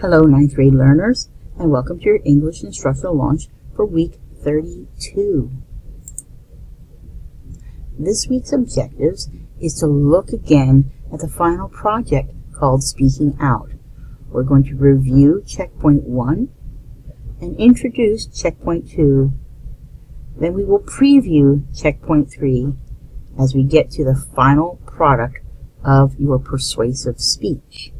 Hello, ninth grade learners, and welcome to your English instructional launch for week 32. This week's objectives is to look again at the final project called Speaking Out. We're going to review checkpoint 1 and introduce checkpoint 2. Then we will preview checkpoint 3 as we get to the final product of your persuasive speech.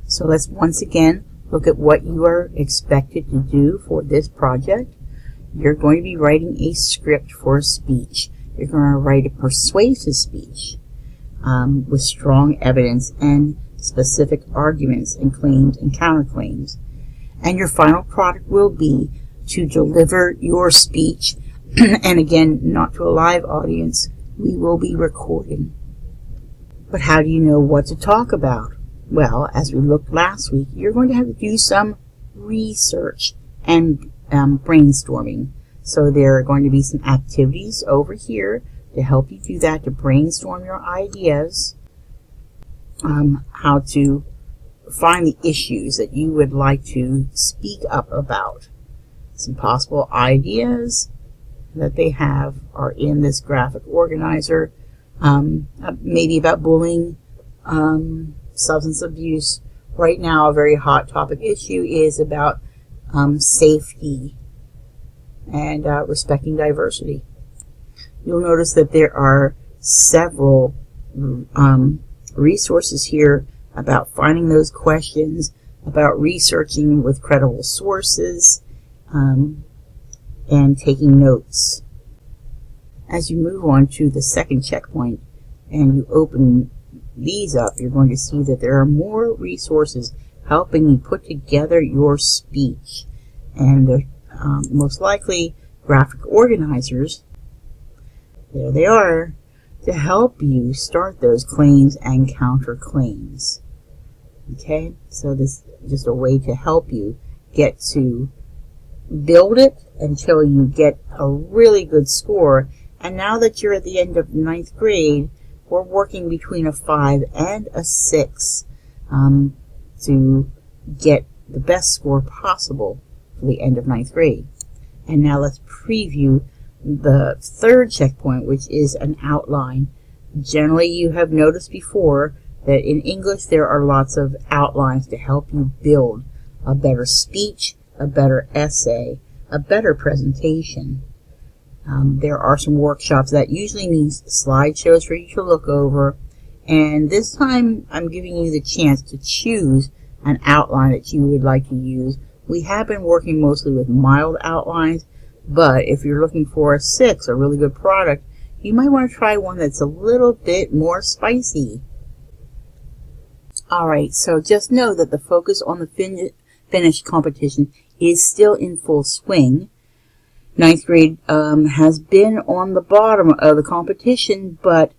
So let's once again look at what you are expected to do for this project. You're going to be writing a script for a speech. You're going to write a persuasive speech with strong evidence and specific arguments and claims and counterclaims. And your final product will be to deliver your speech, and again, not to a live audience. We will be recording. But how do you know what to talk about? Well, as we looked last week, you're going to have to do some research and brainstorming. So there are going to be some activities over here to help you do that, to brainstorm your ideas, how to find the issues that you would like to speak up about. Some possible ideas that they have are in this graphic organizer, maybe about bullying, substance abuse. Right now, a very hot topic issue is about safety and respecting diversity. You'll notice that there are several resources here about finding those questions, about researching with credible sources, and taking notes. As you move on to the second checkpoint and you open these up, you're going to see that there are more resources helping you put together your speech. And they're most likely graphic organizers, there they are, to help you start those claims and counterclaims. Okay, so this is just a way to help you get to build it until you get a really good score. And now that you're at the end of ninth grade, we're working between a 5 and a 6 to get the best score possible for the end of ninth grade. And now let's preview the third checkpoint, which is an outline. Generally, you have noticed before that in English there are lots of outlines to help you build a better speech, a better essay, a better presentation. There are some workshops that usually means slideshows for you to look over, and this time I'm giving you the chance to choose an outline that you would like to use. We have been working mostly with mild outlines, but if you're looking for a 6, a really good product, you might want to try one that's a little bit more spicy. Alright, so just know that the focus on the finish competition is still in full swing. Ninth grade has been on the bottom of the competition, but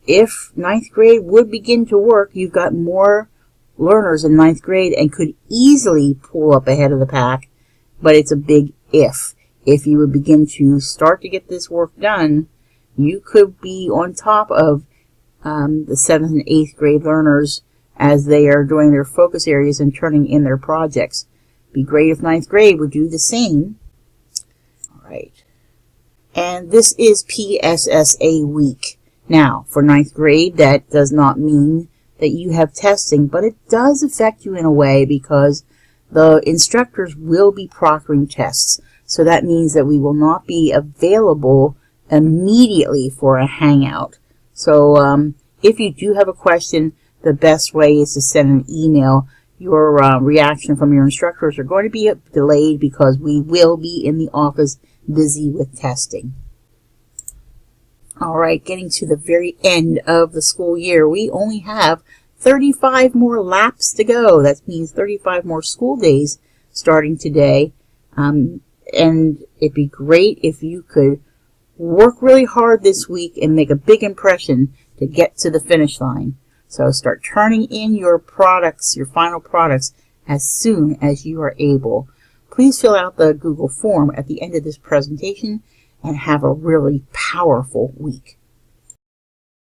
if ninth grade would begin to work, you've got more learners in ninth grade and could easily pull up ahead of the pack, but it's a big if. If you would begin to start to get this work done, you could be on top of the 7th and 8th grade learners as they are doing their focus areas and turning in their projects. Be great if ninth grade would do the same. Right. And this is PSSA week. Now, for ninth grade, that does not mean that you have testing, but it does affect you in a way because the instructors will be proctoring tests. So that means that we will not be available immediately for a hangout. So if you do have a question, the best way is to send an email. Your reaction from your instructors are going to be delayed because we will be in the office busy with testing. Alright, getting to the very end of the school year, we only have 35 more laps to go. That means 35 more school days starting today. And it'd be great if you could work really hard this week and make a big impression to get to the finish line. So start turning in your products, your final products, as soon as you are able. Please fill out the Google form at the end of this presentation and have a really powerful week.